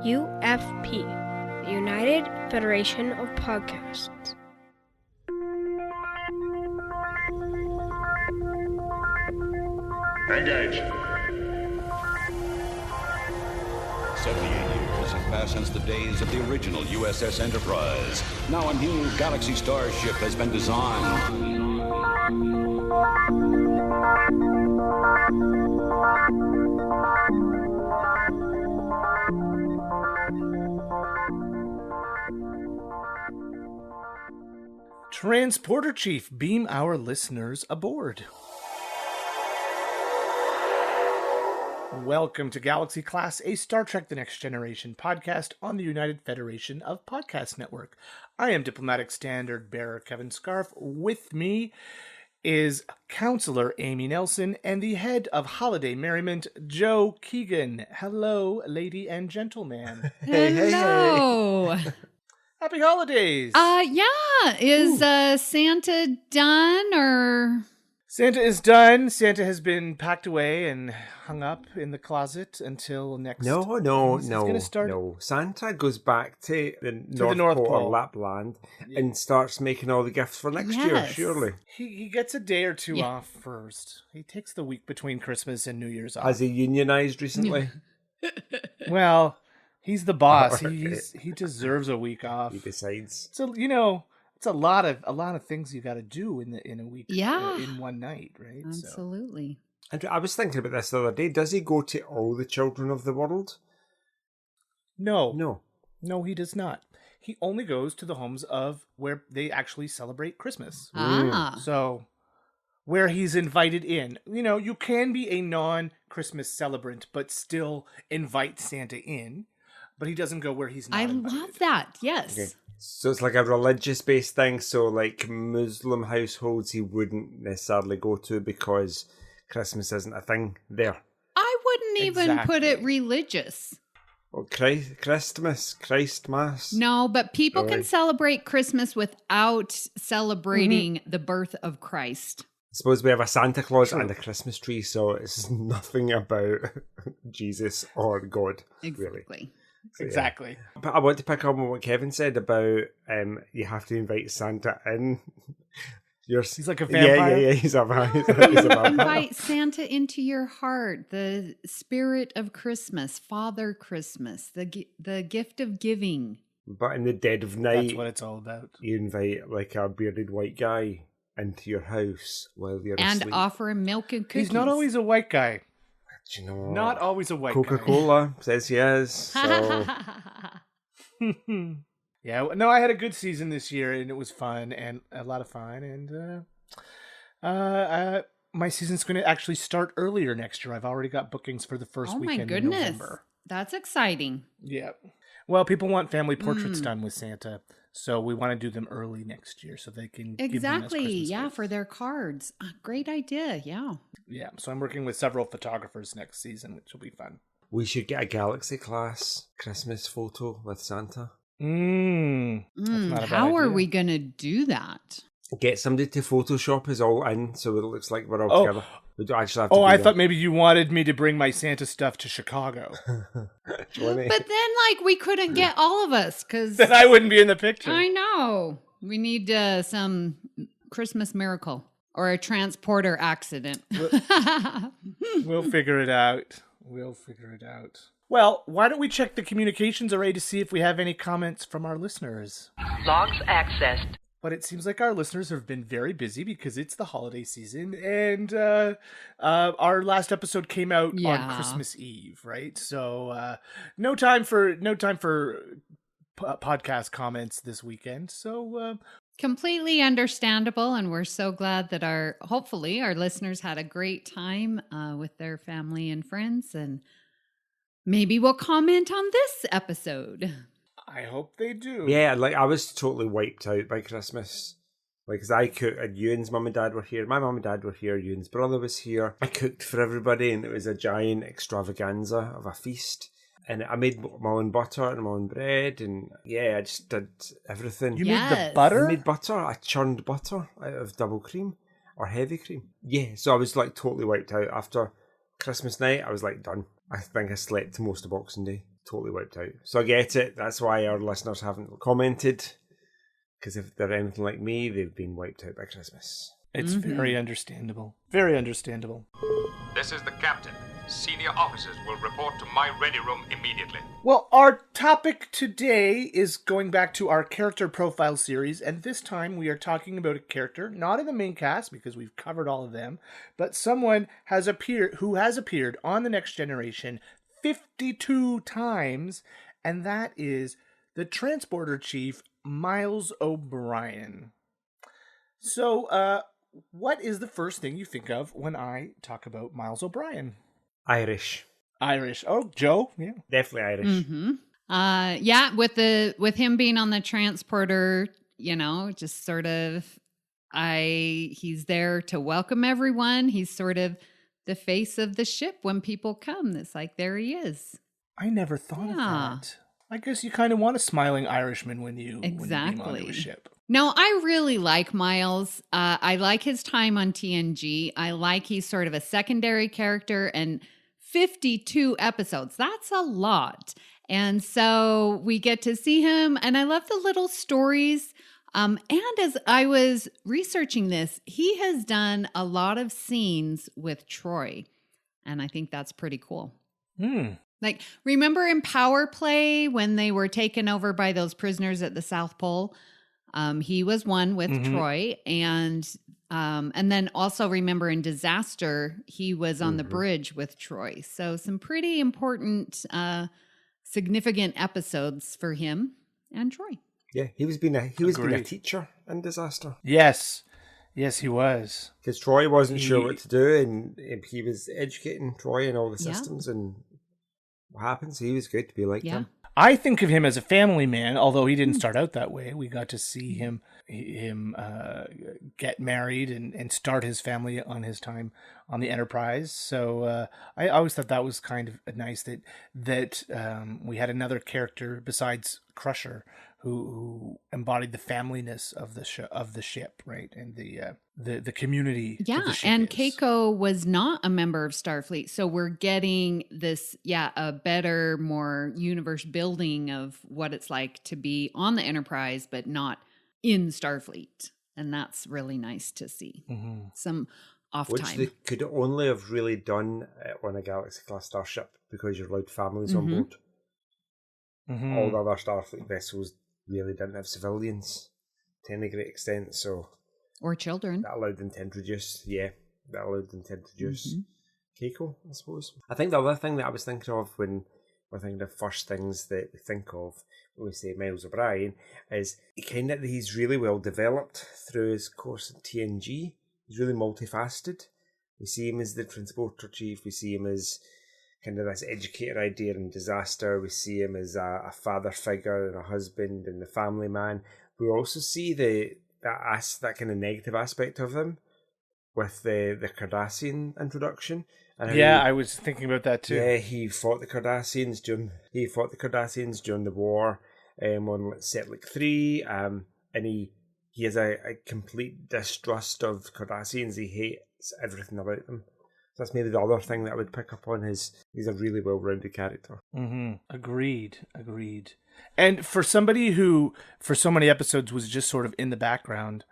UFP, the United Federation of Podcasts. Engage. 78 years have passed since the days of the original USS Enterprise. Now a new Galaxy starship has been designed. Transporter Chief, beam our listeners aboard. Welcome to Galaxy Class, a Star Trek The Next Generation podcast on the United Federation of Podcast Network. I am Diplomatic Standard Bearer Kevin Scharf. With me is Counselor Amy Nelson and the head of Holiday Merriment, Joe Keegan. Hello, lady and gentleman. Hello. Happy holidays. Yeah. Is Santa done or? Santa is done. Santa has been packed away and hung up in the closet until next. No. Santa goes back to the North Pole or Lapland and starts making all the gifts for next year, surely. He gets a day or two off first. He takes the week between Christmas and New Year's off. Has he unionized recently? Well, he's the boss. He deserves a week off. He decides. So, it's a lot of things you got to do in a week. Yeah. In one night, right? Absolutely. And I was thinking about this the other day. Does he go to all the children of the world? No, he does not. He only goes to the homes of where they actually celebrate Christmas. So, where he's invited in. You can be a non-Christmas celebrant, but still invite Santa in. But he doesn't go where he's not invited. I love that, yes. Okay. So it's like a religious-based thing. So like Muslim households he wouldn't necessarily go to because Christmas isn't a thing there. I wouldn't even put it religious. Well, Christmas. No, but people can celebrate Christmas without celebrating the birth of Christ. I suppose we have a Santa Claus and a Christmas tree, so it's nothing about Jesus or God, really. So, exactly. Yeah. But I want to pick up on what Kevin said about you have to invite Santa in. He's like a vampire. Yeah, he's a vampire. Invite Santa into your heart, the spirit of Christmas, Father Christmas, the gift of giving. But in the dead of night, that's what it's all about. You invite like a bearded white guy into your house while you're asleep. And offer him milk and cookies. He's not always a white guy. Not always a white guy. Coca-Cola says he is. So. Yeah, no, I had a good season this year, and it was fun, and a lot of fun, and my season's going to actually start earlier next year. I've already got bookings for the first weekend in November. That's exciting. Yeah. Well, people want family portraits done with Santa, so we want to do them early next year so they can give them as Christmas gifts. For their cards. Great idea, yeah. Yeah, so I'm working with several photographers next season, which will be fun. We should get a Galaxy Class Christmas photo with Santa. How are we going to do that? Get somebody to Photoshop us all in so it looks like we're all together. We don't actually have to I thought maybe you wanted me to bring my Santa stuff to Chicago. But then, we couldn't get all of us because... Then I wouldn't be in the picture. I know. We need some Christmas miracle or a transporter accident. We'll figure it out. Well, why don't we check the communications array to see if we have any comments from our listeners? Logs accessed. But it seems like our listeners have been very busy because it's the holiday season, and our last episode came out on Christmas Eve, right? So no time for podcast comments this weekend. So completely understandable, and we're so glad that hopefully our listeners had a great time with their family and friends, and maybe we'll comment on this episode. I hope they do. Yeah, I was totally wiped out by Christmas. Because I cooked, and Ewan's mum and dad were here. My mum and dad were here. Ewan's brother was here. I cooked for everybody, and it was a giant extravaganza of a feast. And I made my own butter and my own bread, and I just did everything. You made the butter? I made butter. I churned butter out of double cream or heavy cream. Yeah, so I was totally wiped out after Christmas night. I was done. I think I slept most of Boxing Day. totally wiped out. So I get it. That's why our listeners haven't commented. Because if they're anything like me, they've been wiped out by Christmas. It's very understandable. Very understandable. This is the captain. Senior officers will report to my ready room immediately. Well, our topic today is going back to our character profile series, and this time we are talking about a character, not in the main cast, because we've covered all of them, but someone who has appeared on The Next Generation 52 times, and that is the Transporter Chief, Miles O'Brien. So, what is the first thing you think of when I talk about Miles O'Brien? Irish. Oh, Joe? Yeah. Definitely Irish. Yeah, with him being on the transporter, just sort of he's there to welcome everyone. He's sort of the face of the ship when people come. It's like, there he is. I never thought of that. I guess you kind of want a smiling Irishman when you beam onto a ship. No, I really like Miles. I like his time on TNG. I like he's sort of a secondary character, and 52 episodes. That's a lot. And so we get to see him, and I love the little stories. And as I was researching this, he has done a lot of scenes with Troy, and I think that's pretty cool. Like, remember in Power Play when they were taken over by those prisoners at the South Pole? He was one with Troy, and then also remember in Disaster, he was on the bridge with Troy. So some pretty important, significant episodes for him and Troy. Yeah, he was being a teacher in Disaster. Yes, he was. Because Troy wasn't sure what to do, and he was educating Troy in all the systems and what happens. He was good to be like him. I think of him as a family man, although he didn't start out that way. We got to see him get married and start his family on his time on the Enterprise. So I always thought that was kind of nice that we had another character besides Crusher who embodied the familyness of the ship, right, and the community. Yeah, and Keiko was not a member of Starfleet, so we're getting this, a better, more universe building of what it's like to be on the Enterprise, but not in Starfleet, and that's really nice to see. Some off Which time, they could only have really done on a Galaxy class starship because you're allowed families on board. All the other Starfleet vessels really didn't have civilians to any great extent, so or children. That allowed them to introduce Keiko, I suppose. I think the other thing that I was thinking of when we're thinking of first things that we think of when we say Miles O'Brien is he's really well developed through his course in TNG. He's really multifaceted. We see him as the Transporter Chief. We see him as kind of this educator idea in Disaster. We see him as a father figure and a husband and the family man. We also see that kind of negative aspect of him with the Cardassian introduction. And I was thinking about that too. Yeah, he fought the Cardassians during the war on Setlik 3, and he has a complete distrust of Cardassians. He hates everything about them. That's maybe the other thing that I would pick up on is he's a really well-rounded character. Agreed. And for somebody who, for so many episodes, was just sort of in the background,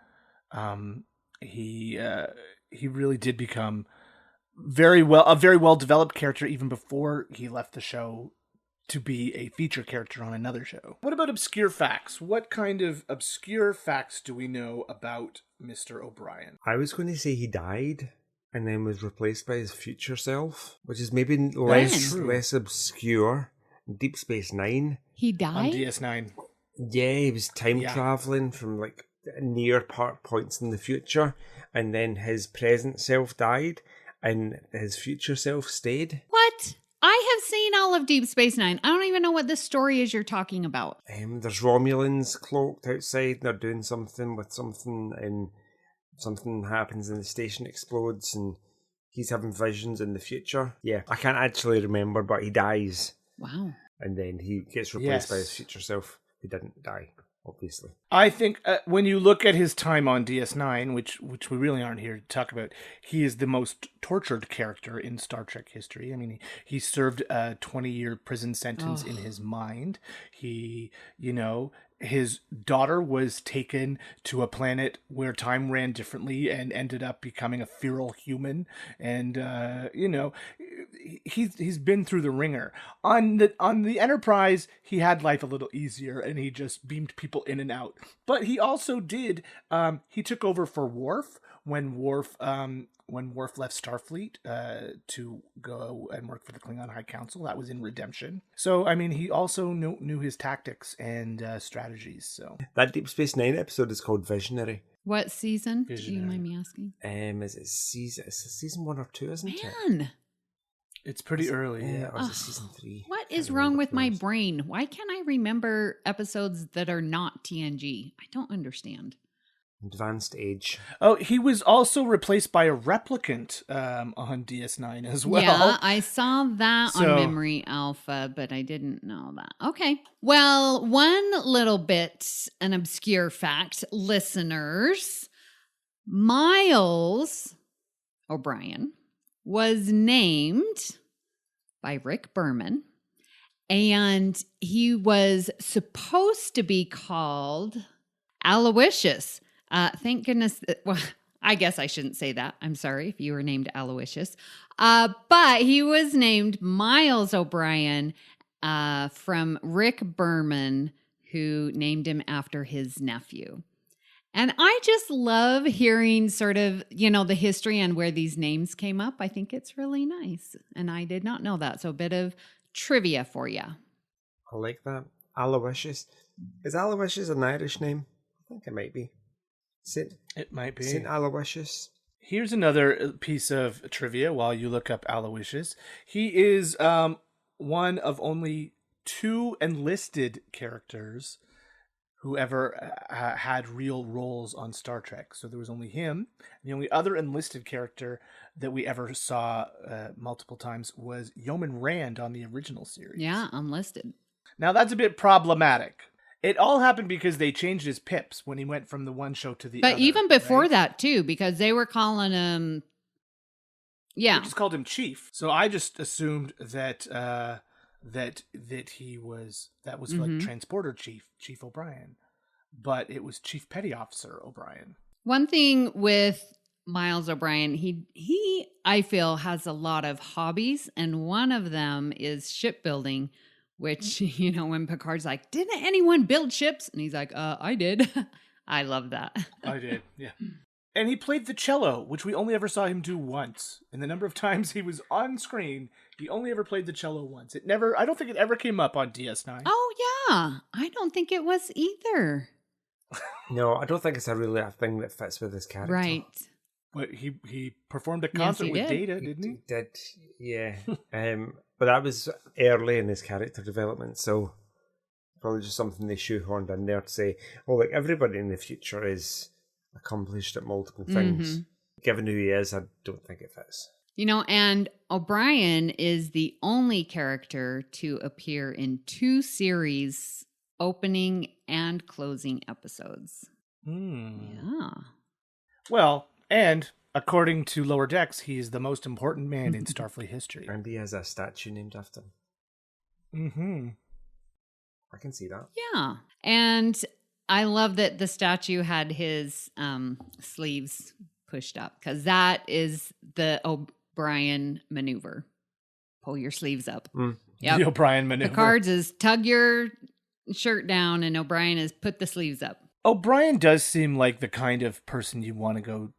he really did become a very well-developed character even before he left the show to be a feature character on another show. What about obscure facts? What kind of obscure facts do we know about Mr. O'Brien? I was going to say he died and then was replaced by his future self, which is maybe less obscure. Deep Space Nine. He died? On DS9. Yeah, he was time traveling from like near points in the future, and then his present self died, and his future self stayed. What? I have seen all of Deep Space Nine. I don't even know what this story is you're talking about. There's Romulans cloaked outside, and they're doing something with something, and something happens and the station explodes, and he's having visions in the future. Yeah, I can't actually remember, but he dies. Wow. And then he gets replaced by his future self, who didn't die, obviously. I think when you look at his time on DS9, which we really aren't here to talk about, he is the most tortured character in Star Trek history. I mean, he served a 20-year prison sentence in his mind. He, his daughter was taken to a planet where time ran differently and ended up becoming a feral human. And, he's been through the ringer. On the Enterprise, he had life a little easier and he just beamed people in and out. But he also did, he took over for Worf when Worf left Starfleet to go and work for the Klingon High Council. That was in Redemption. So, I mean, he also knew his tactics and strategies. So that Deep Space Nine episode is called Visionary. What season? Visionary. Do you mind me asking? Is it season 1 or 2, isn't it? Man. It's pretty early. Yeah, or is it season 3? What is wrong with my brain? Why can't I remember episodes that are not TNG? I don't understand. Advanced age. Oh, he was also replaced by a replicant on DS9 as well. Yeah, I saw that on Memory Alpha, but I didn't know that. Okay. Well, one little bit, an obscure fact, listeners. Miles O'Brien was named by Rick Berman, and he was supposed to be called Aloysius. Thank goodness. Well, I guess I shouldn't say that. I'm sorry if you were named Aloysius. But he was named Miles O'Brien from Rick Berman, who named him after his nephew. And I just love hearing sort of, the history and where these names came up. I think it's really nice. And I did not know that. So a bit of trivia for you. I like that. Aloysius. Is Aloysius an Irish name? I think it might be. It might be. St. Aloysius. Here's another piece of trivia while you look up Aloysius. He is one of only 2 enlisted characters who ever had real roles on Star Trek. So there was only him. The only other enlisted character that we ever saw multiple times was Yeoman Rand on the original series. Yeah, unlisted. Now that's a bit problematic. It all happened because they changed his pips when he went from the one show to the other. But even before that, too, because they were calling him... Yeah. They just called him Chief. So I just assumed that he was... That was like Transporter Chief O'Brien. But it was Chief Petty Officer O'Brien. One thing with Miles O'Brien, he I feel, has a lot of hobbies. And one of them is shipbuilding. Which, when Picard's like, didn't anyone build ships? And he's like, I did. I love that. I did, yeah. And he played the cello, which we only ever saw him do once. And the number of times he was on screen, he only ever played the cello once. I don't think it ever came up on DS9. Oh, yeah. I don't think it was either. No, I don't think it's really a thing that fits with his character. Right. But he performed a concert with Data, didn't he? He did, yeah. But that was early in his character development, so probably just something they shoehorned in there to say, everybody in the future is accomplished at multiple things. Given who he is, I don't think it fits. And O'Brien is the only character to appear in 2 series opening and closing episodes. Yeah. Well, and according to Lower Decks, he's the most important man in Starfleet history. And he has a statue named after him. Mm-hmm. I can see that. Yeah. And I love that the statue had his sleeves pushed up, because that is the O'Brien maneuver. Pull your sleeves up. Yep. The O'Brien maneuver. Picard's is tug your shirt down, and O'Brien is put the sleeves up. O'Brien does seem like the kind of person you want to go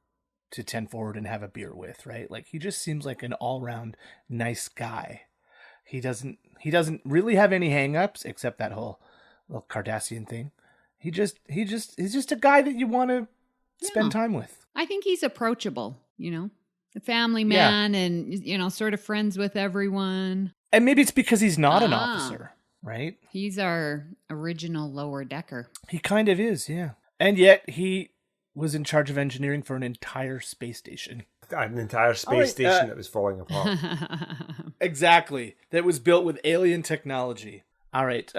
to 10 Forward and have a beer with, right? Like, he just seems like an all-round nice guy. He doesn't really have any hang-ups except that whole little Cardassian thing. He's just a guy that you want to spend time with. I think he's approachable, a family man and, sort of friends with everyone. And maybe it's because he's not an officer, right? He's our original Lower Decker. He kind of is, yeah. And yet he was in charge of engineering for an entire space station. An entire space station that was falling apart. Exactly. That was built with alien technology. All right.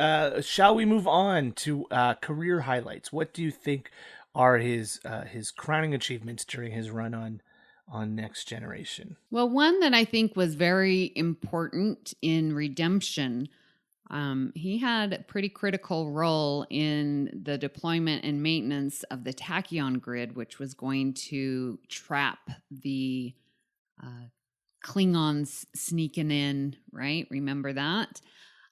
Shall we move on to career highlights? What do you think are his crowning achievements during his run on Next Generation? Well, one that I think was very important in Redemption, he had a pretty critical role in the deployment and maintenance of the tachyon grid, which was going to trap the Klingons sneaking in, right? Remember that?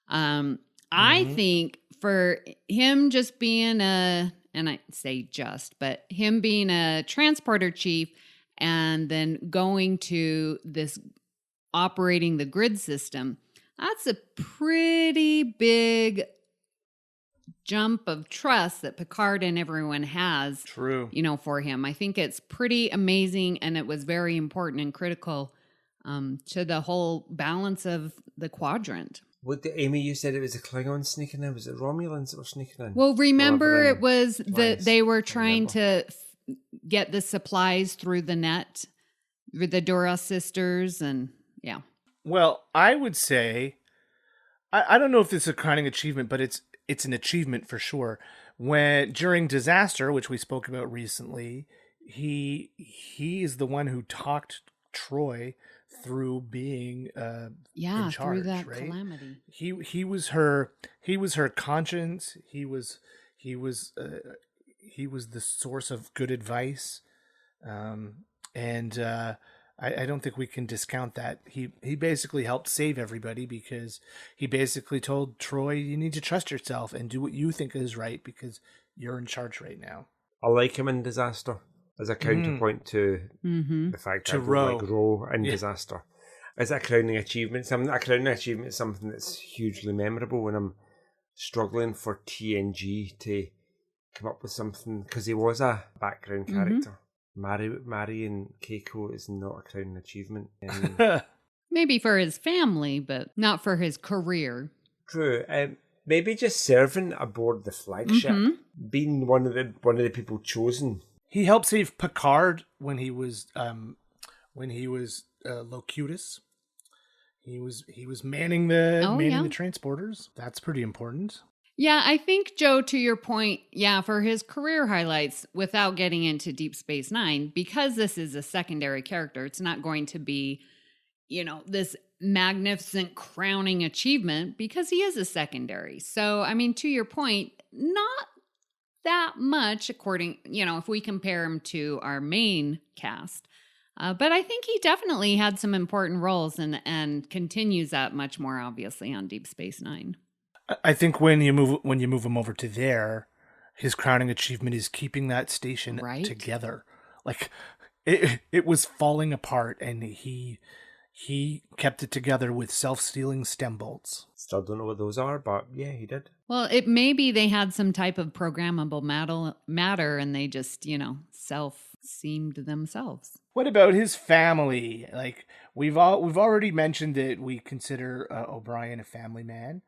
I think for him just being and I say just, but him being a transporter chief and then going to this operating the grid system, that's a pretty big jump of trust that Picard and everyone has. True. For him. I think it's pretty amazing, and it was very important and critical to the whole balance of the quadrant. Amy, you said it was a Klingon sneaking in. Was it Romulans that were sneaking in? Well, remember it was that they were trying to get the supplies through the net with the Duras sisters, and yeah. Well, I would say, I don't know if this is a crowning achievement, but it's an achievement for sure. When during Disaster, which we spoke about recently, he is the one who talked Troy through being in charge, through that right? calamity. He was her conscience. He was the source of good advice, and I don't think we can discount that. He basically helped save everybody because he basically told Troy, you need to trust yourself and do what you think is right because you're in charge right now. I like him in Disaster as a counterpoint to the fact that I don't like Ro in Disaster. As a crowning achievement, a crowning achievement is something that's hugely memorable when I'm struggling for TNG to come up with something, because he was a background character. Marrying Keiko is not a crowning achievement. Maybe for his family, but not for his career. True. Maybe just serving aboard the flagship, being one of the people chosen. He helped save Picard when he was Locutus. He was manning the transporters. That's pretty important. Yeah, I think, Joe, to your point, for his career highlights, without getting into Deep Space Nine, because this is a secondary character, it's not going to be, this magnificent crowning achievement because he is a secondary. So, I mean, to your point, not that much if we compare him to our main cast. But I think he definitely had some important roles and continues that much more obviously on Deep Space Nine. I think when you move him over to there, his crowning achievement is keeping that station together. Like it was falling apart, and he kept it together with self-stealing stem bolts. Still don't know what those are, but yeah, he did. Well, maybe they had some type of programmable matter, and they just self-seamed themselves. What about his family? Like we've already mentioned that we consider O'Brien a family man.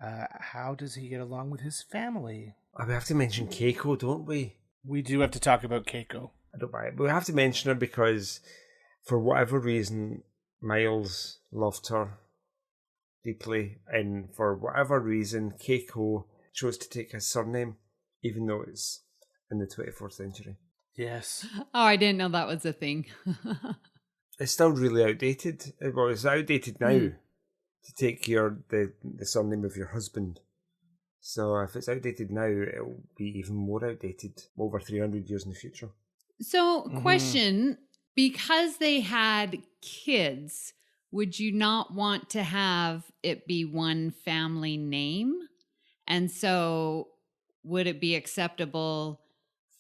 How does he get along with his family? We have to mention Keiko, don't we? We do have to talk about Keiko. I don't mind. But we have to mention her because, for whatever reason, Miles loved her deeply, and for whatever reason, Keiko chose to take his surname, even though it's in the 24th century. Yes. Oh, I didn't know that was a thing. It's still really outdated. Well, it's outdated now. To take the surname of your husband. So if it's outdated now, it'll be even more outdated over 300 years in the future. So, question, because they had kids, would you not want to have it be one family name? And so would it be acceptable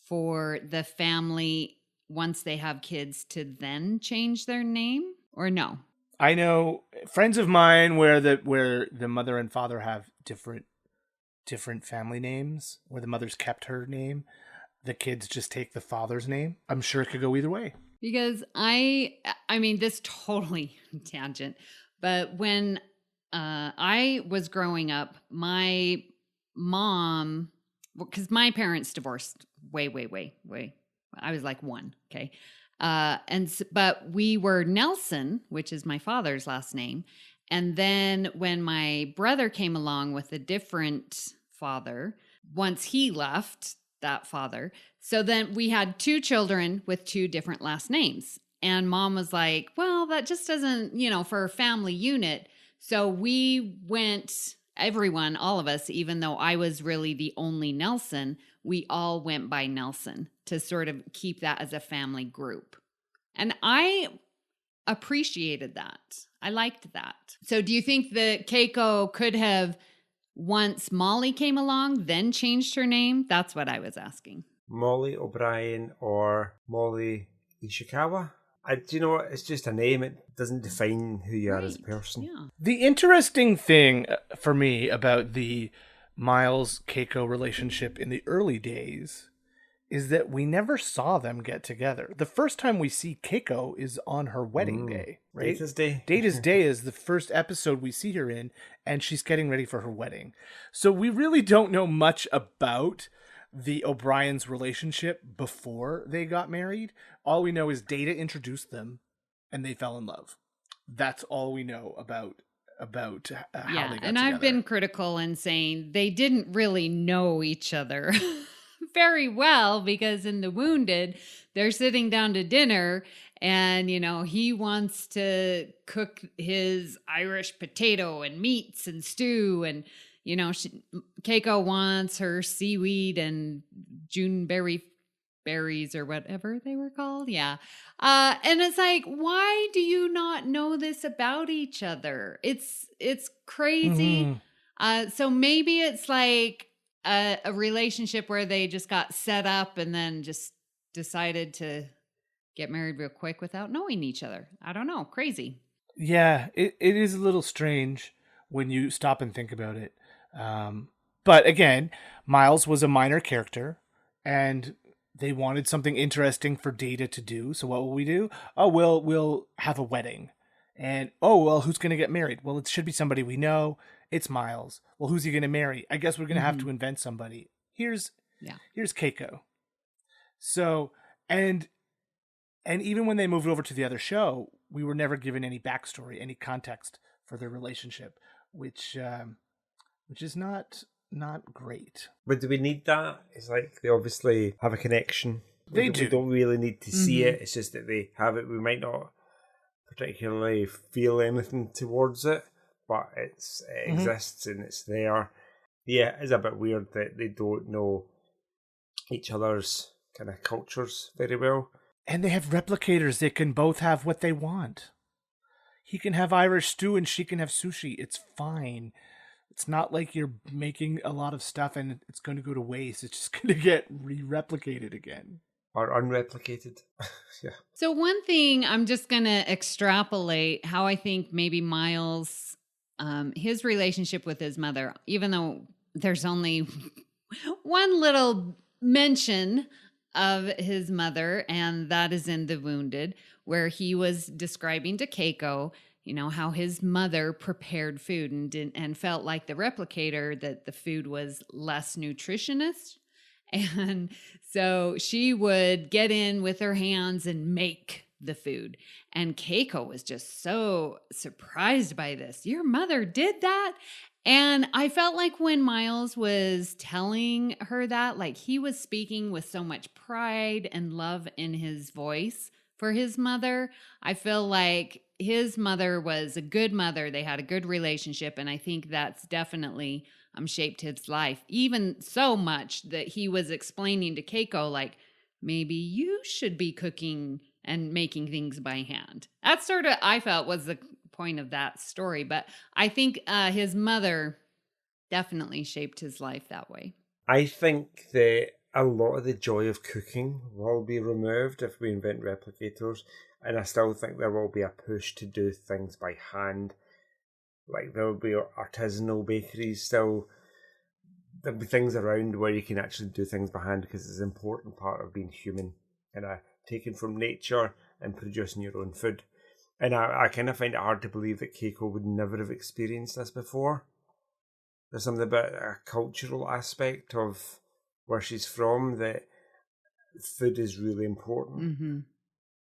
for the family, once they have kids, to then change their name or no? I know friends of mine where the mother and father have different family names, where the mother's kept her name, the kids just take the father's name. I'm sure it could go either way. Because I mean, this totally tangent, but when I was growing up, my mom, because my parents divorced way. I was like 1, okay. But we were Nelson, which is my father's last name, And then when my brother came along with a different father, once he left that father, so then we had 2 children with 2 different last names. And Mom was like, well, that just doesn't, for a family unit. So we went, everyone, all of us, even though I was really the only Nelson, we all went by Nelson to sort of keep that as a family group. And I appreciated that. I liked that. So do you think that Keiko could have, once Molly came along, then changed her name? That's what I was asking. Molly O'Brien or Molly Ishikawa? Do you know what? It's just a name. It doesn't define who you are as a person. Yeah. The interesting thing for me about the Miles-Keiko relationship in the early days is that we never saw them get together. The first time we see Keiko is on her wedding day, right? Data's Day. Data's Day is the first episode we see her in, and she's getting ready for her wedding. So we really don't know much about the O'Brien's relationship before they got married. All we know is Data introduced them, and they fell in love. That's all we know about how they got together. And I've been critical in saying they didn't really know each other very well, because in The Wounded, they're sitting down to dinner and, he wants to cook his Irish potato and meats and stew. And, Keiko wants her seaweed and Juneberry berries or whatever they were called. Yeah. And it's like, why do you not know this about each other? It's crazy. Mm-hmm. So maybe it's like a relationship where they just got set up and then just decided to get married real quick without knowing each other. I don't know. Crazy. Yeah, it is a little strange when you stop and think about it. But again, Miles was a minor character, and they wanted something interesting for Data to do. So what will we do? Oh, we'll have a wedding. And, who's going to get married? Well, it should be somebody we know. It's Miles. Well, who's he going to marry? I guess we're going to have to invent somebody. Here's Keiko. So, and even when they moved over to the other show, we were never given any backstory, any context for their relationship, which is not great. But do we need that? It's like they obviously have a connection. They do. We don't really need to see it. It's just that they have it. We might not particularly feel anything towards it, but it exists and it's there. Yeah, it's a bit weird that they don't know each other's kind of cultures very well. And they have replicators. They can both have what they want. He can have Irish stew and she can have sushi. It's fine. It's not like you're making a lot of stuff and it's going to go to waste. It's just going to get re-replicated again. Or unreplicated. Yeah. So one thing, I'm just going to extrapolate how I think maybe Miles, his relationship with his mother, even though there's only one little mention of his mother, and that is in The Wounded, where he was describing to Keiko, how his mother prepared food and felt like the replicator that the food was less nutritious. And so she would get in with her hands and make the food. And Keiko was just so surprised by this. Your mother did that? And I felt like when Miles was telling her that, like he was speaking with so much pride and love in his voice for his mother. I feel like his mother was a good mother. They had a good relationship. And I think that's definitely shaped his life, even so much that he was explaining to Keiko, like, maybe you should be cooking and making things by hand. That's sort of, I felt, was the point of that story. But I think his mother definitely shaped his life that way. I think that a lot of the joy of cooking will be removed if we invent replicators. And I still think there will be a push to do things by hand. Like there will be artisanal bakeries still. There'll be things around where you can actually do things by hand because it's an important part of being human. And taken from nature and producing your own food. And I kind of find it hard to believe that Keiko would never have experienced this before. There's something about a cultural aspect of where she's from that food is really important. Mm-hmm.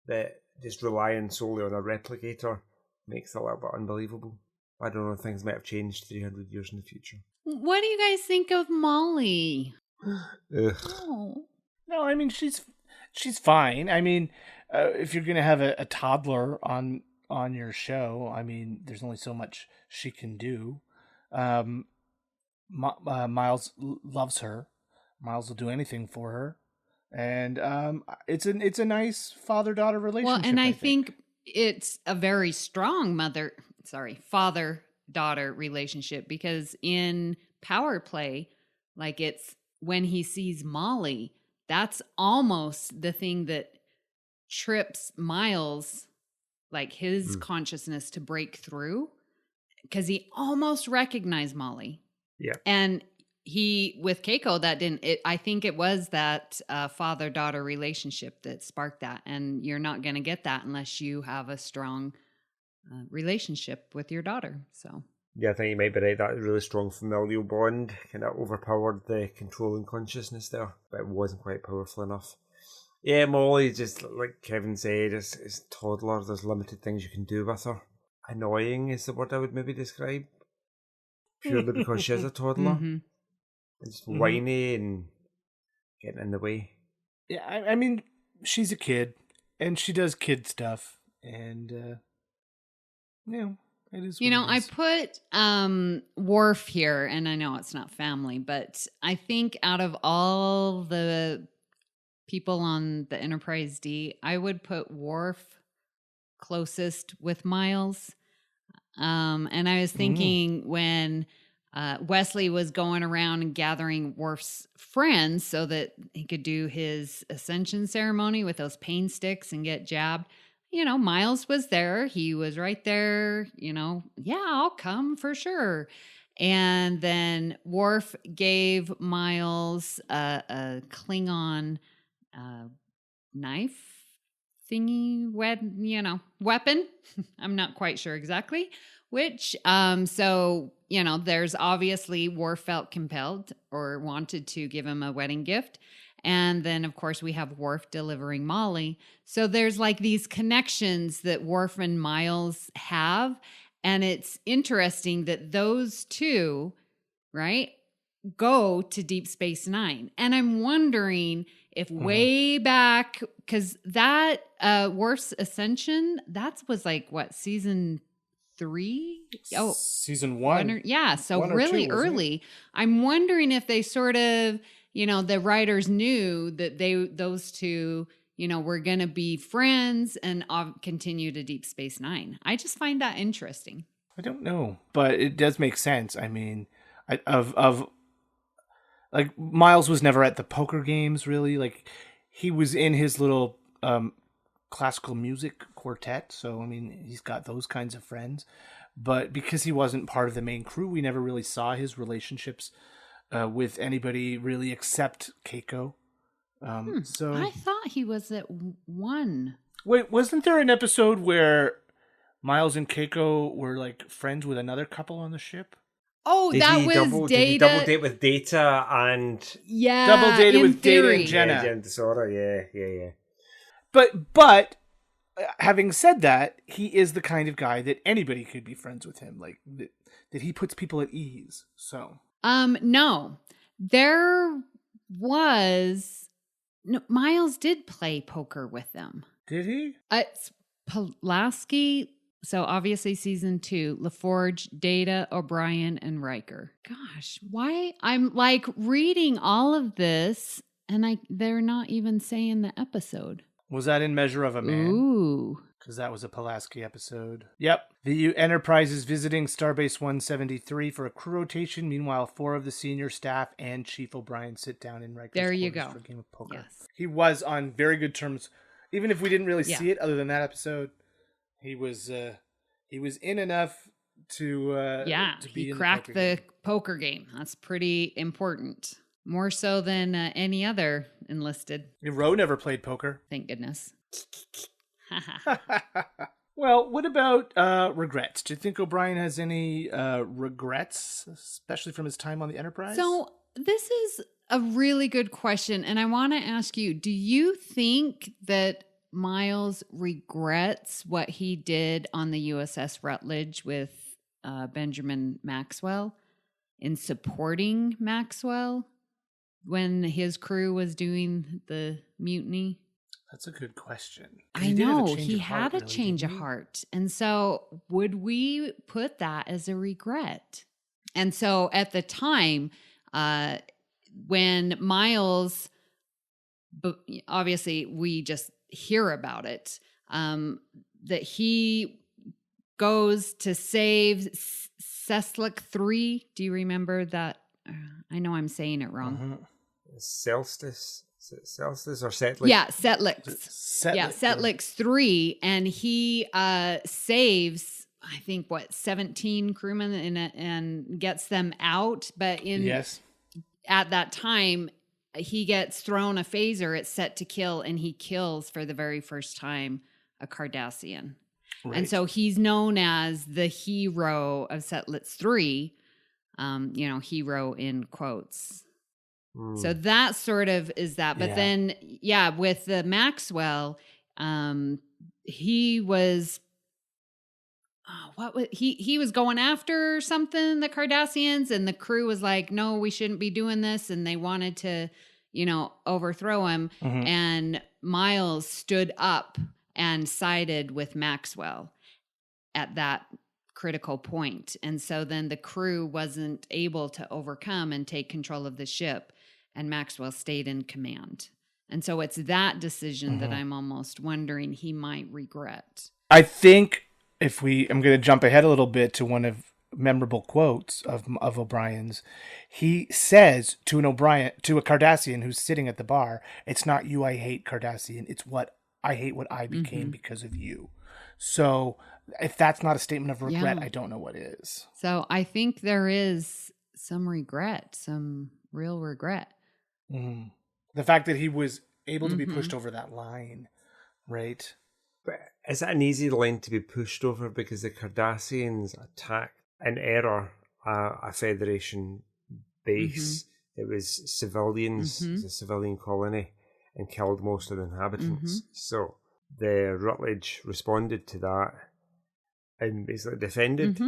That just relying solely on a replicator makes it a little bit unbelievable. I don't know, things might have changed 300 years in the future. What do you guys think of Molly? Ugh. Oh. No, I mean, she's fine. I mean, if you're going to have a toddler on your show, I mean, there's only so much she can do. Miles loves her. Miles will do anything for her. And it's a nice father-daughter relationship. Well, and I think it's a very strong father-daughter relationship, because in Power Play, like, it's when he sees Molly, that's almost the thing that trips Miles, like his consciousness to break through, because he almost recognized Molly. Yeah. And he, with Keiko, that didn't, I think it was that father-daughter relationship that sparked that. And you're not going to get that unless you have a strong relationship with your daughter. So yeah, I think you might be right. That really strong familial bond kind of overpowered the controlling consciousness there, but it wasn't quite powerful enough. Yeah, Molly, just like Kevin said, is toddler. There's limited things you can do with her. Annoying is the word I would maybe describe, purely because she is a toddler. Mm-hmm. And just whiny and getting in the way. Yeah, I mean, she's a kid, and she does kid stuff, and it is. I put Worf here, and I know it's not family, but I think out of all the people on the Enterprise D, I would put Worf closest with Miles. And I was thinking when Wesley was going around and gathering Worf's friends so that he could do his ascension ceremony with those pain sticks and get jabbed. Miles was there. He was right there, yeah, I'll come for sure. And then Worf gave Miles a Klingon knife thingy, weapon. I'm not quite sure exactly which. So, there's obviously Worf felt compelled or wanted to give him a wedding gift. And then, of course, we have Worf delivering Molly. So there's like these connections that Worf and Miles have. And it's interesting that those two, right, go to Deep Space Nine. And I'm wondering if way back, because that Worf's Ascension, that was like, what, season 3? Oh, season 1. So 1 or really 2, wasn't early. I'm wondering if they sort of, the writers knew that those two, were going to be friends and continue to Deep Space Nine. I just find that interesting. I don't know, but it does make sense. I mean, like, Miles was never at the poker games, really. Like, he was in his little classical music quartet, so I mean, he's got those kinds of friends. But because he wasn't part of the main crew, we never really saw his relationships with anybody really except Keiko. So I thought he was at 1. Wait, wasn't there an episode where Miles and Keiko were like friends with another couple on the ship? Oh, that was Data. Did he double date with Data and... Yeah, double dated with theory. Data and Jenna. Yeah, Jenna Disorder, yeah. But having said that, he is the kind of guy that anybody could be friends with him. Like, that he puts people at ease, so... No. There was... No, Miles did play poker with them. Did he? It's Pulaski... So obviously season 2, LaForge, Data, O'Brien, and Riker. Gosh, why? I'm like reading all of this and they're not even saying the episode. Was that in Measure of a Man? Ooh. Because that was a Pulaski episode. Yep. The Enterprise is visiting Starbase 173 for a crew rotation. Meanwhile, 4 of the senior staff and Chief O'Brien sit down in Riker's there you quarters go. for a game of poker. Yes. He was on very good terms. Even if we didn't really see it other than that episode, he was in enough to be he in cracked the poker game. That's pretty important. More so than any other enlisted. Ro never played poker. Thank goodness. Well, what about regrets? Do you think O'Brien has any regrets, especially from his time on the Enterprise? So this is a really good question, and I want to ask you, do you think that Miles regrets what he did on the USS Rutledge with Benjamin Maxwell in supporting Maxwell when his crew was doing the mutiny? That's a good question. I know, he had a change of heart. And so would we put that as a regret? And so at the time, when Miles, obviously we just hear about it, that he goes to save Cellist 3. Do you remember that? I know I'm saying it wrong. Cellist or Cellist? Yeah, Cellist. Yeah, Cellist 3. And he saves, I think, 17 crewmen and gets them out. But at that time, he gets thrown a phaser. It's set to kill, and he kills for the very first time a Cardassian. Right. And so he's known as the hero of Cellist 3, hero in quotes. So that sort of is that. But then, with the Maxwell, he was, he was going after something, the Cardassians, and the crew was like, no, we shouldn't be doing this. And they wanted to, overthrow him. Mm-hmm. And Miles stood up and sided with Maxwell at that critical point. And so then the crew wasn't able to overcome and take control of the ship, and Maxwell stayed in command. And so it's that decision that I'm almost wondering he might regret. I think I'm going to jump ahead a little bit to one of memorable quotes of O'Brien's. He says to a Cardassian who's sitting at the bar, "It's not you I hate, Cardassian. It's what I hate what I became because of you." So if that's not a statement of regret, I don't know what is. So I think there is some regret, some real regret. Mm. The fact that he was able to be pushed over that line, right? But is that an easy line to be pushed over? Because the Cardassians attacked in error a Federation base. It was civilians, it was a civilian colony, and killed most of the inhabitants. So the Rutledge responded to that and basically defended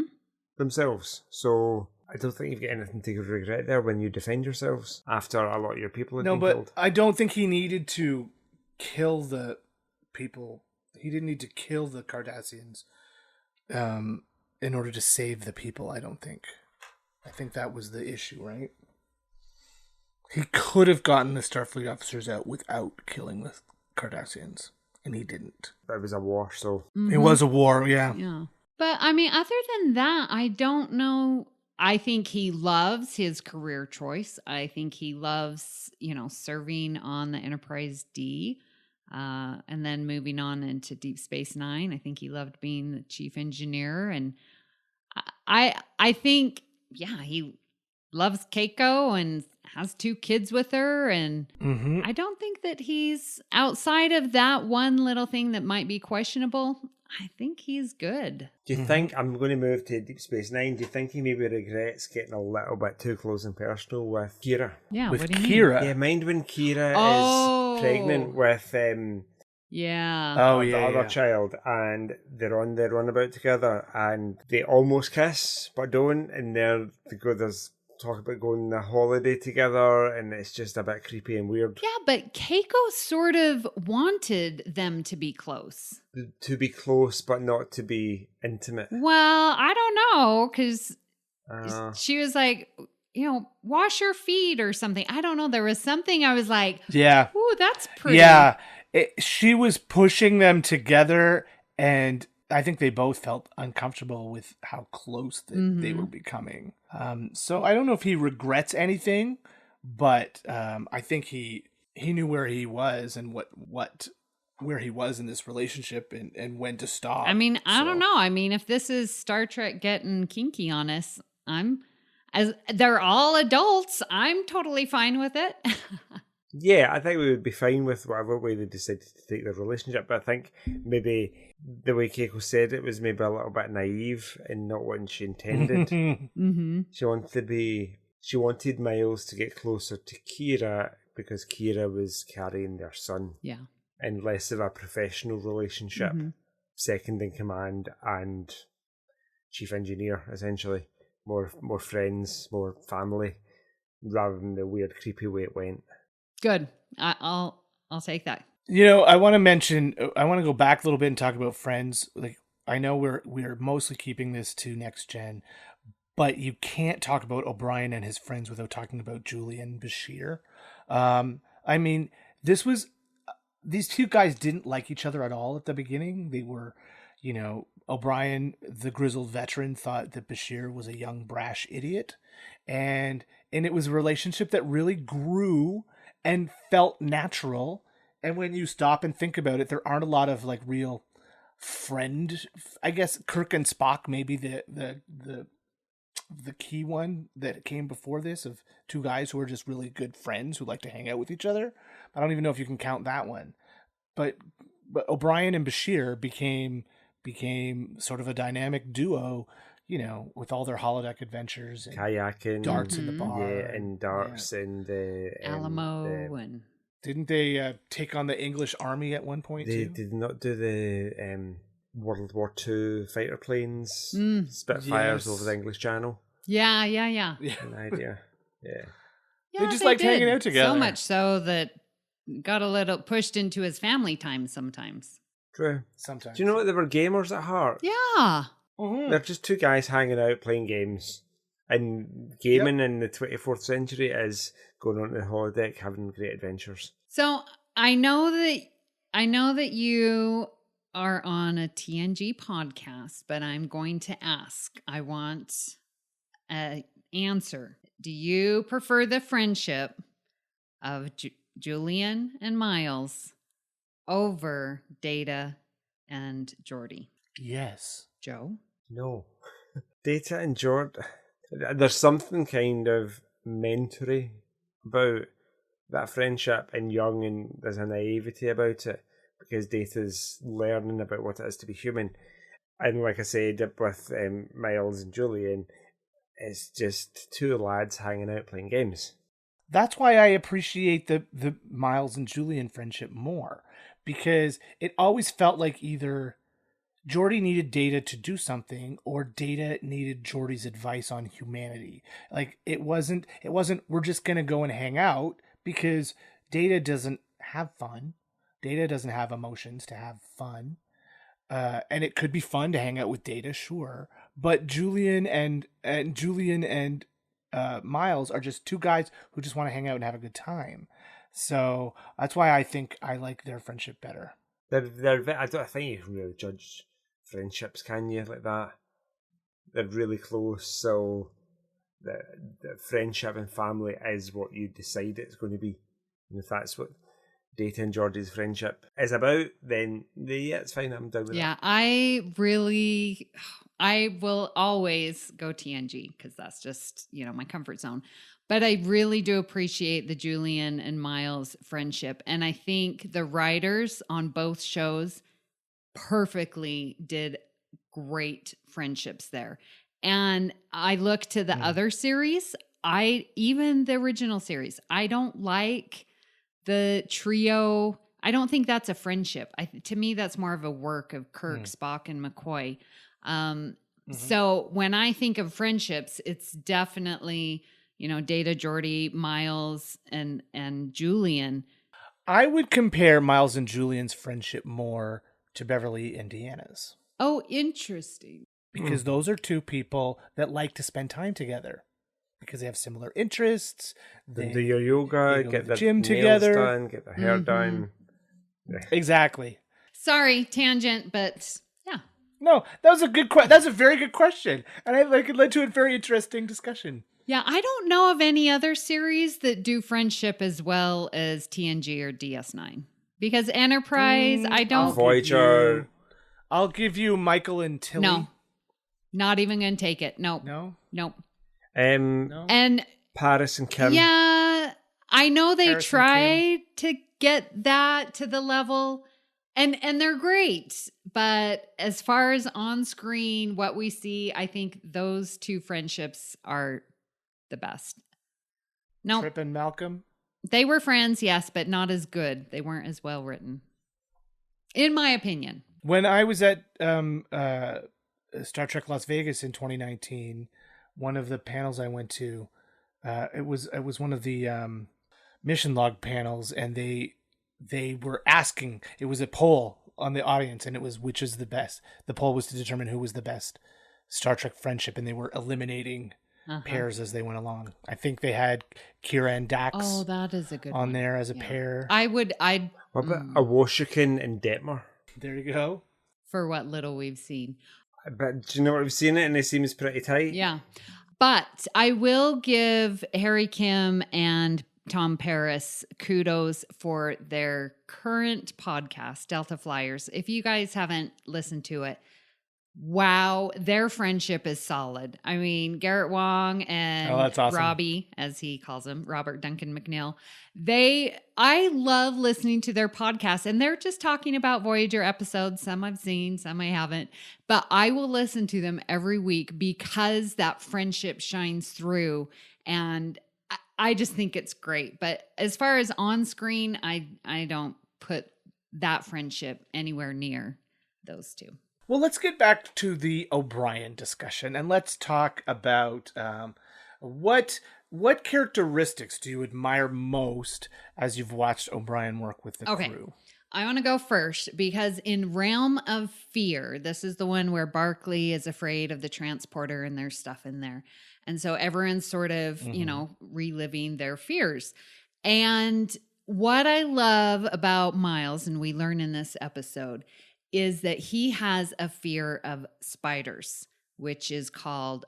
themselves. So I don't think you've got anything to regret there when you defend yourselves after a lot of your people had been killed. No, but I don't think he needed to kill the people. He didn't need to kill the Cardassians in order to save the people, I don't think. I think that was the issue, right? He could have gotten the Starfleet officers out without killing the Cardassians, and he didn't. That was a war, so... It was a war, yeah. But, I mean, other than that, I don't know... I think he loves his career choice. I think he loves, serving on the Enterprise D, and then moving on into Deep Space Nine. I think he loved being the chief engineer, and I think, he loves Keiko and has 2 kids with her, and I don't think that he's outside of that one little thing that might be questionable. I think he's good. Do you think, I'm going to move to Deep Space Nine, do you think he maybe regrets getting a little bit too close and personal with Kira? Yeah, with what do you Kira? mean? Yeah, mind when Kira is pregnant with the other child, and they're on the runabout together, and they almost kiss, but don't, and there's talk about going on a holiday together, and it's just a bit creepy and weird. Yeah, but Keiko sort of wanted them to be close. To be close, but not to be intimate. Well, I don't know, because she was like, wash your feet or something. I don't know. There was something I was like, ooh, that's pretty. Yeah, she was pushing them together, and I think they both felt uncomfortable with how close they were becoming. So I don't know if he regrets anything, but I think he knew where he was and where he was in this relationship and when to stop. I mean, I don't know. I mean, if this is Star Trek getting kinky on us, as they're all adults, I'm totally fine with it. Yeah, I think we would be fine with whatever way they decided to take their relationship, but I think maybe the way Keiko said it was maybe a little bit naive and not what she intended. She wanted Miles to get closer to Kira because Kira was carrying their son. Yeah. And less of a professional relationship, second in command and chief engineer, essentially. More friends, more family, rather than the weird, creepy way it went. Good. I'll take that. I want to go back a little bit and talk about Friends. Like, I know we're mostly keeping this to next gen, but you can't talk about O'Brien and his friends without talking about Julian Bashir. I mean, these two guys didn't like each other at all at the beginning. They were, O'Brien, the grizzled veteran, thought that Bashir was a young, brash idiot. And it was a relationship that really grew and felt natural. And when you stop and think about it, there aren't a lot of like real friend. I guess Kirk and Spock may be the key one that came before this, of two guys who are just really good friends who like to hang out with each other. I don't even know if you can count that one. But O'Brien and Bashir became sort of a dynamic duo, with all their holodeck adventures and kayaking, darts in the bar, and darts in the Alamo, and didn't they take on the English army at one point? They too? did not do the World War II fighter planes, Spitfires over the English Channel. Yeah. An idea, yeah. They just liked hanging out together. So much so that got a little pushed into his family time sometimes. True. Sometimes. Do you know what? They were gamers at heart. Yeah. Mm-hmm. They're just two guys hanging out playing games. And gaming in the 24th century is going on the holodeck, having great adventures. So I know that you are on a TNG podcast, but I'm going to ask. I want an answer. Do you prefer the friendship of Julian and Miles over Data and Geordi? Yes. Joe? No. Data and Jord, there's something kind of mentory about that friendship and young, and there's a naivety about it because Data's learning about what it is to be human. And like I said, with Miles and Julian, it's just two lads hanging out playing games. That's why I appreciate the Miles and Julian friendship more, because it always felt like either Geordi needed Data to do something, or Data needed Geordi's advice on humanity. Like it wasn't we're just gonna go and hang out, because Data doesn't have fun. Data doesn't have emotions to have fun. And it could be fun to hang out with Data, sure. But Julian and Miles are just two guys who just want to hang out and have a good time. So that's why I think I like their friendship better. I don't think you can really judge friendships, can you, like that? They're really close, so the friendship and family is what you decide it's going to be. And if that's what Data and Geordi's friendship is about, then it's fine. I'm down with that. Yeah, I will always go TNG because that's just, my comfort zone. But I really do appreciate the Julian and Miles friendship. And I think the writers on both shows perfectly did great friendships there. And I look to the other series, even the original series, I don't like the trio. I don't think that's a friendship. To me, that's more of a work of Kirk, Spock, and McCoy. So when I think of friendships, it's definitely, Data, Geordi, Miles, and Julian. I would compare Miles and Julian's friendship more to Beverly and Deanna's. Oh, interesting. Because those are two people that like to spend time together. Because they have similar interests. They do your yoga, get the gym nails together, done, get the hair done. Yeah. Exactly. Sorry, tangent, but yeah. No, that was a good question. That's a very good question, and it led to a very interesting discussion. Yeah, I don't know of any other series that do friendship as well as TNG or DS9. Because Enterprise, I don't. Voyager. I'll give you Michael and Tilly. No, not even gonna take it. Nope. No. Nope. No. And Paris and Kim. Yeah, I know they Paris and tried to get that to the level, and they're great. But as far as on screen, what we see, I think those two friendships are the best. No, Trip and Malcolm. They were friends, yes, but not as good. They weren't as well written, in my opinion. When I was at Star Trek Las Vegas in 2019, one of the panels I went to, it was one of the mission log panels, and they were asking. It was a poll on the audience, and it was which is the best. The poll was to determine who was the best Star Trek friendship, and they were eliminating pairs as they went along. I think they had Kira and Dax. Oh, that is a good on one. there as a pair. What about Awoshikin and Detmer? There you go. For what little we've seen. But do you know what, we've seen it and it seems pretty tight. Yeah. But I will give Harry Kim and Tom Paris kudos for their current podcast, Delta Flyers. If you guys haven't listened to it, wow, their friendship is solid. I mean, Garrett Wong and that's awesome. Robbie, as he calls him, Robert Duncan McNeil. I love listening to their podcast, and they're just talking about Voyager episodes. Some I've seen, some I haven't, but I will listen to them every week because that friendship shines through, and I just think it's great. But as far as on screen, I don't put that friendship anywhere near those two. Well, let's get back to the O'Brien discussion, and let's talk about what characteristics do you admire most as you've watched O'Brien work with the crew? I want to go first because in Realm of Fear, this is the one where Barclay is afraid of the transporter and there's stuff in there. And so everyone's sort of, reliving their fears. And what I love about Miles, and we learn in this episode, is that he has a fear of spiders, which is called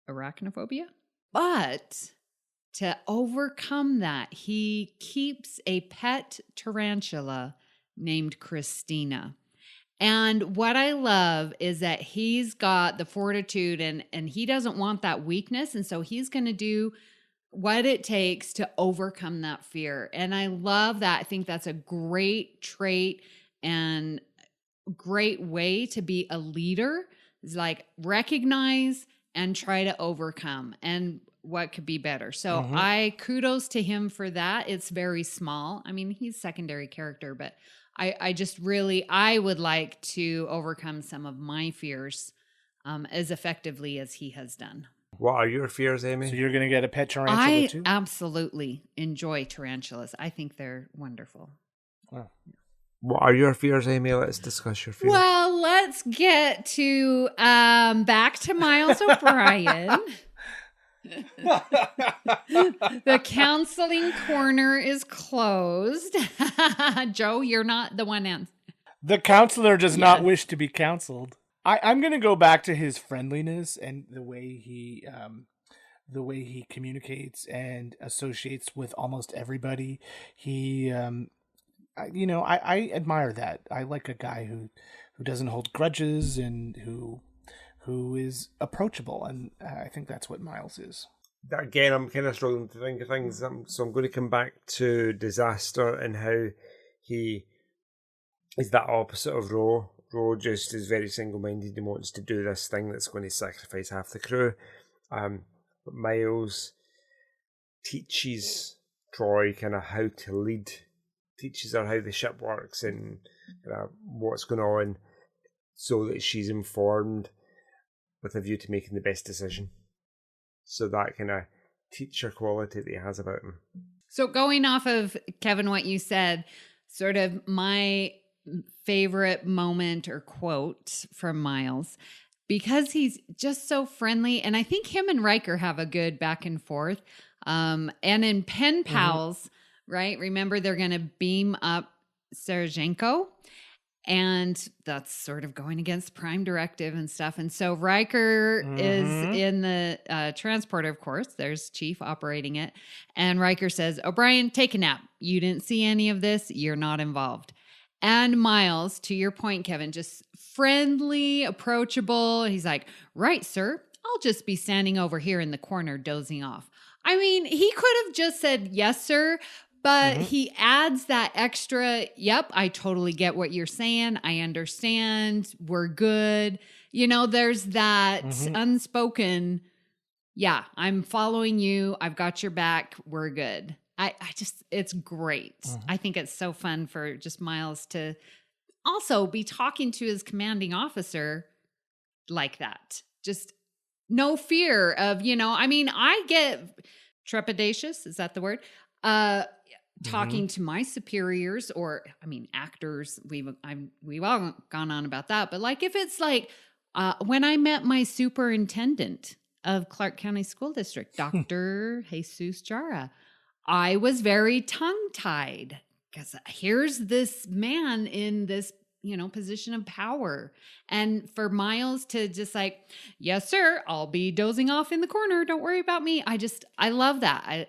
arachnophobia. But to overcome that, he keeps a pet tarantula named Christina. And what I love is that he's got the fortitude and he doesn't want that weakness. And so he's going to do what it takes to overcome that fear. And I love that. I think that's a great trait and great way to be a leader, is like recognize and try to overcome. And what could be better? So I kudos to him for that. It's very small. I mean, he's secondary character, but I just really, I would like to overcome some of my fears as effectively as he has done. What are your fears, Amy? So you're going to get a pet tarantula too? I absolutely enjoy tarantulas. I think they're wonderful. Wow. What are your fears, Amy? Let's discuss your fears. Well, let's get to back to Miles O'Brien. The counseling corner is closed. Joe, you're not the one answering. The counselor does not wish to be counseled. I'm going to go back to his friendliness and the way he communicates and associates with almost everybody. He, I admire that. I like a guy who doesn't hold grudges and who is approachable, and I think that's what Miles is. Again, I'm kind of struggling to think of things, so I'm going to come back to Disaster and how he is that opposite of Ro. Ro just is very single-minded and wants to do this thing that's going to sacrifice half the crew. But Miles teaches Troy kind of how to lead, teaches her how the ship works and what's going on, so that she's informed with a view to making the best decision. So that kind of teacher quality that he has about him. So going off of, Kevin, what you said, sort of my favorite moment or quote from Miles, because he's just so friendly, and I think him and Riker have a good back and forth. And in Pen Pals, right? Remember, they're going to beam up Sergenko, and that's sort of going against Prime Directive and stuff. And so Riker is in the transporter, of course. There's Chief operating it. And Riker says, O'Brien, take a nap. You didn't see any of this. You're not involved. And Miles, to your point, Kevin, just friendly, approachable. He's like, right, sir. I'll just be standing over here in the corner dozing off. I mean, he could have just said, yes, sir. But he adds that extra, yep, I totally get what you're saying. I understand. We're good. You know, there's that unspoken, yeah, I'm following you. I've got your back. We're good. I just, it's great. I think it's so fun for just Miles to also be talking to his commanding officer like that. Just no fear of, I get trepidatious. Is that the word? Talking to my superiors or, actors. We've all gone on about that. But like, if it's like when I met my superintendent of Clark County School District, Dr. Jesus Jara, I was very tongue-tied because here's this man in this, position of power. And for Miles to just like, yes, sir, I'll be dozing off in the corner. Don't worry about me. I love that. I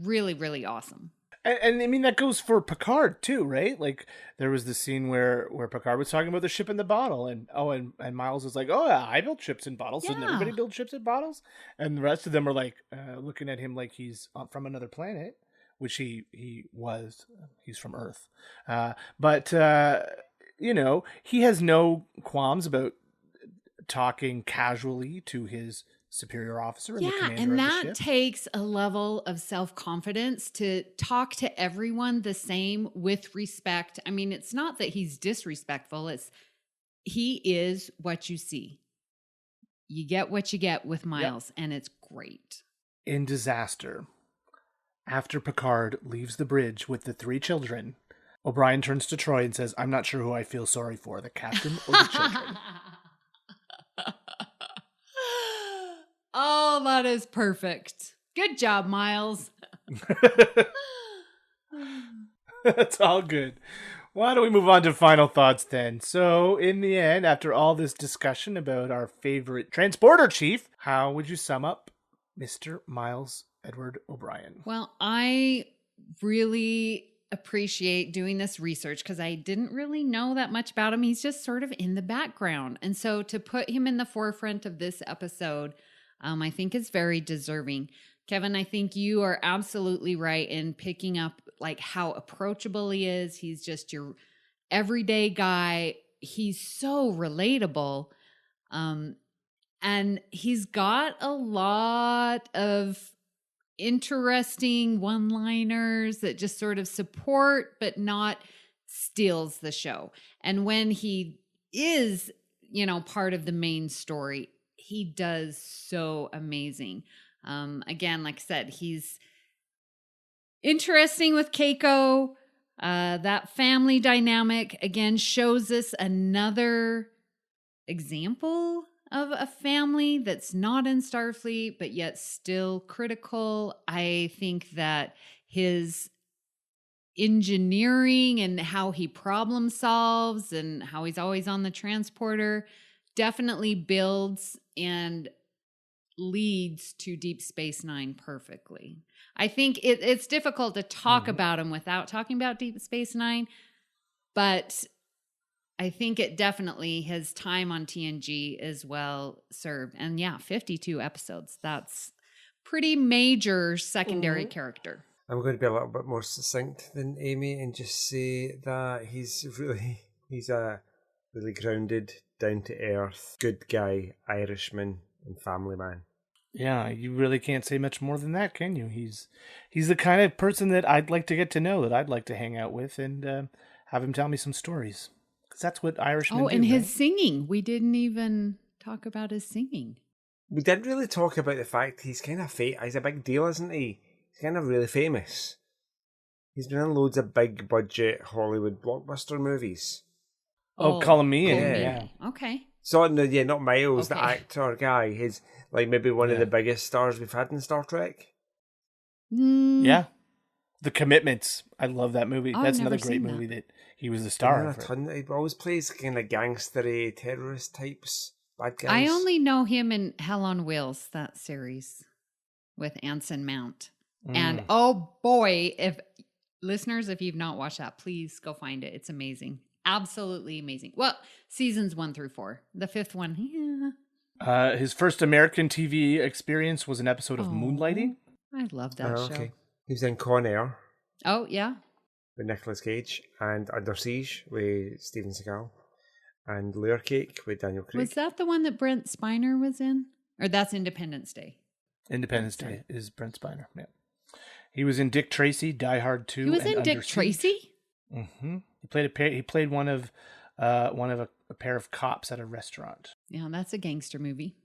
really, really awesome. And that goes for Picard too, right? Like there was the scene where Picard was talking about the ship in the bottle, and Miles is like, "Oh yeah, I build ships in bottles. Doesn't everybody build ships in bottles?" And the rest of them are like looking at him like he's from another planet, which he was. He's from Earth, but he has no qualms about talking casually to his superior officer and the commander and of that the ship. takes a level of self-confidence to talk to everyone the same with respect. It's not that he's disrespectful. He is what you see. You get what you get with Miles, and it's great. In Disaster, after Picard leaves the bridge with the 3 children, O'Brien turns to Troy and says, "I'm not sure who I feel sorry for, the captain or the children." Oh, that is perfect. Good job, Miles. That's all good. Why don't we move on to final thoughts then? So, in the end, after all this discussion about our favorite transporter chief, how would you sum up Mr. Miles Edward O'Brien? Well, I really appreciate doing this research because I didn't really know that much about him. He's just sort of in the background. And so to put him in the forefront of this episode, I think is very deserving. Kevin, I think you are absolutely right in picking up like how approachable he is. He's just your everyday guy. He's so relatable. And he's got a lot of interesting one-liners that just sort of support but not steals the show. And when he is, part of the main story, he does so amazing. Again, like I said, he's interesting with Keiko. That family dynamic, again, shows us another example of a family that's not in Starfleet, but yet still critical. I think that his engineering and how he problem solves and how he's always on the transporter definitely builds and leads to Deep Space Nine perfectly. I think it's difficult to talk about him without talking about Deep Space Nine, but I think it definitely, his time on TNG is well served. And 52 episodes. That's pretty major secondary character. I'm going to be a little bit more succinct than Amy and just say that he's a really grounded, down-to-earth, good guy, Irishman, and family man. Yeah, you really can't say much more than that, can you? He's the kind of person that I'd like to get to know, that I'd like to hang out with and have him tell me some stories. Because that's what Irishmen do. Oh, and his right? singing. We didn't even talk about his singing. We didn't really talk about the fact he's kind of he's a big deal, isn't he? He's kind of really famous. He's been in loads of big budget Hollywood blockbuster movies. Oh, Colombian. Yeah. Okay. So, not Miles, Okay. the actor guy. He's like maybe one of the biggest stars we've had in Star Trek. Yeah. The Commitments. I love that movie. Oh, That's I've another never great seen movie that he was the star of. He always plays kind of gangstery terrorist types, bad guys. I only know him in Hell on Wheels, that series with Anson Mount. And oh boy, if you've not watched that, please go find it. It's amazing. Absolutely amazing. Well, seasons 1 through 4. The 5th one, His first American TV experience was an episode of Moonlighting. I love that show. Okay. He was in Con Air Oh, yeah. with Nicolas Cage and Under Siege with Steven Seagal and Layer Cake with Daniel Craig. Was that the one that Brent Spiner was in? Or that's Independence Day? Independence Day is Brent Spiner. Yeah. He was in Dick Tracy, Die Hard 2. He was and in Under Dick Siege. Tracy? Mm-hmm. He played one of a a pair of cops at a restaurant. Yeah, that's a gangster movie.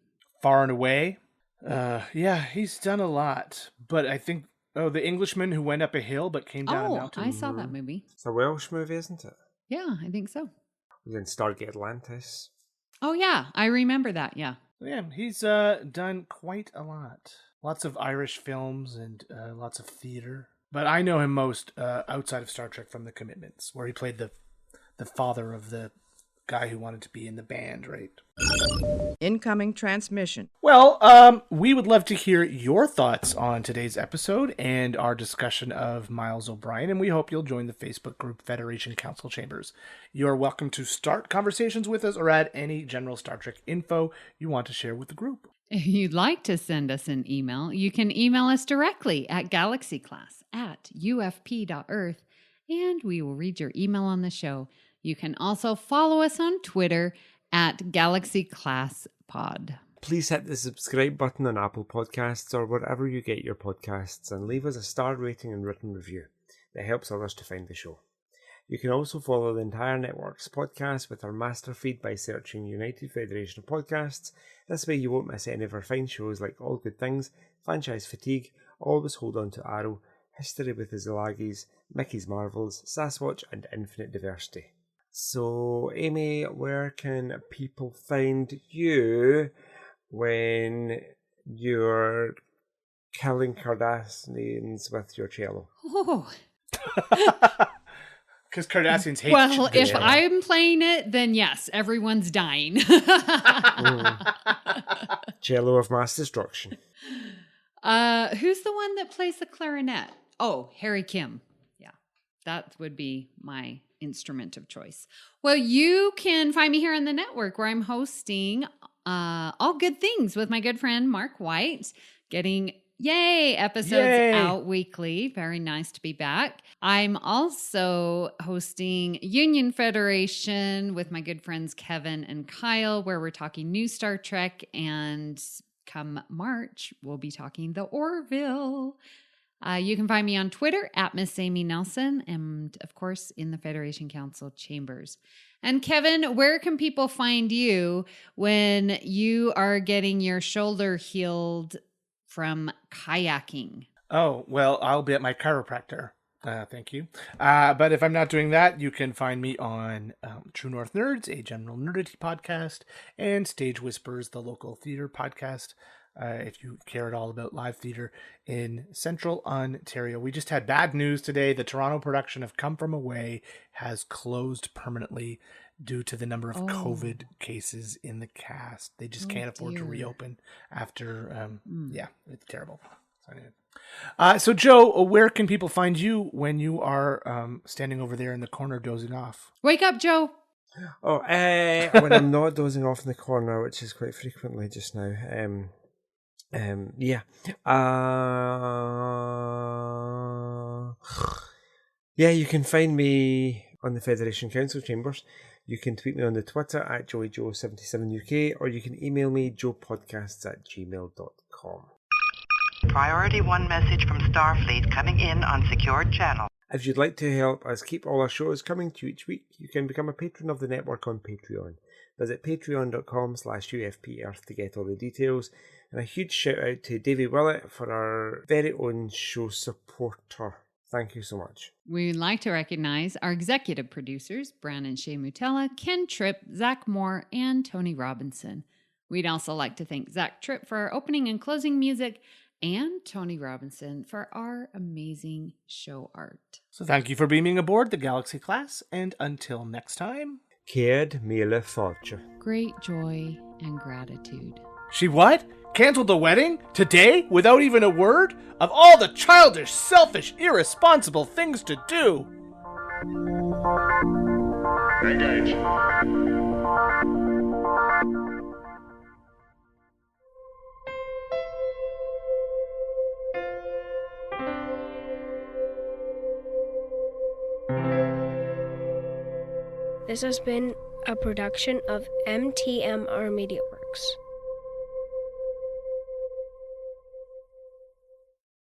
Far and Away. Yeah, he's done a lot. But I think, The Englishman Who Went Up a Hill but Came Down a Mountain. I saw that movie. It's a Welsh movie, isn't it? Yeah, I think so. Then Stargate Atlantis. Oh, yeah. I remember that, yeah. Yeah, he's done quite a lot. Lots of Irish films and lots of theater. But I know him most outside of Star Trek from The Commitments, where he played the father of the guy who wanted to be in the band, right? Incoming transmission. Well, we would love to hear your thoughts on today's episode and our discussion of Miles O'Brien, and we hope you'll join the Facebook group Federation Council Chambers. You're welcome to start conversations with us or add any general Star Trek info you want to share with the group. If you'd like to send us an email, you can email us directly at galaxyclass@ufp.earth, and we will read your email on the show. You can also follow us on Twitter at GalaxyClassPod. Please hit the subscribe button on Apple Podcasts or wherever you get your podcasts and leave us a star rating and written review. That helps others to find the show. You can also follow the entire network's podcasts with our master feed by searching United Federation of Podcasts. This way you won't miss any of our fine shows like All Good Things, Franchise Fatigue, Always Hold On to Arrow, History with the Szilagys, Mickey's Marvels, Sasquatch and Infinite Diversity. So, Amy, where can people find you when you're killing Cardassians with your cello? Oh. Because Cardassians hate Well, if cello. I'm playing it, then yes, everyone's dying. Cello of Mass Destruction. Who's the one that plays the clarinet? Oh, Harry Kim. Yeah, that would be my instrument of choice. Well, you can find me here on the network where I'm hosting All Good Things with my good friend Mark White, getting episodes out weekly. Very nice to be back. I'm also hosting Union Federation with my good friends Kevin and Kyle, where we're talking new Star Trek, and come March, we'll be talking the Orville. You can find me on Twitter at Miss Amy Nelson, and of course in the Federation Council Chambers. And Kevin, where can people find you when you are getting your shoulder healed from kayaking? Oh, well, I'll be at my chiropractor. Thank you. But if I'm not doing that, you can find me on True North Nerds, a general nerdity podcast, and Stage Whispers, the local theater podcast. If you care at all about live theater in Central Ontario. We just had bad news today. The Toronto production of Come From Away has closed permanently due to the number of COVID cases in the cast. They just can't afford to reopen after, it's terrible. So Joe, where can people find you when you are standing over there in the corner dozing off? Wake up, Joe. Oh, when I'm not dozing off in the corner, which is quite frequently just now. You can find me on the Federation Council Chambers. You can tweet me on the Twitter at JoeyJoe77UK, or you can email me joepodcasts@gmail.com. Priority 1 message from Starfleet coming in on secured channel. If you'd like to help us keep all our shows coming to you each week, you can become a patron of the network on Patreon. Visit patreon.com/UFPearth to get all the details. And a huge shout out to Davey Willett for our very own show supporter. Thank you so much. We'd like to recognize our executive producers, Brandon Shea Mutella, Ken Tripp, Zach Moore, and Tony Robinson. We'd also like to thank Zach Tripp for our opening and closing music, and Tony Robinson for our amazing show art. So thank you for beaming aboard the Galaxy class, and until next time... Caed mille fortune. Great joy and gratitude. She what? Canceled the wedding? Today? Without even a word? Of all the childish, selfish, irresponsible things to do! Engage. This has been a production of MTMR Media Works.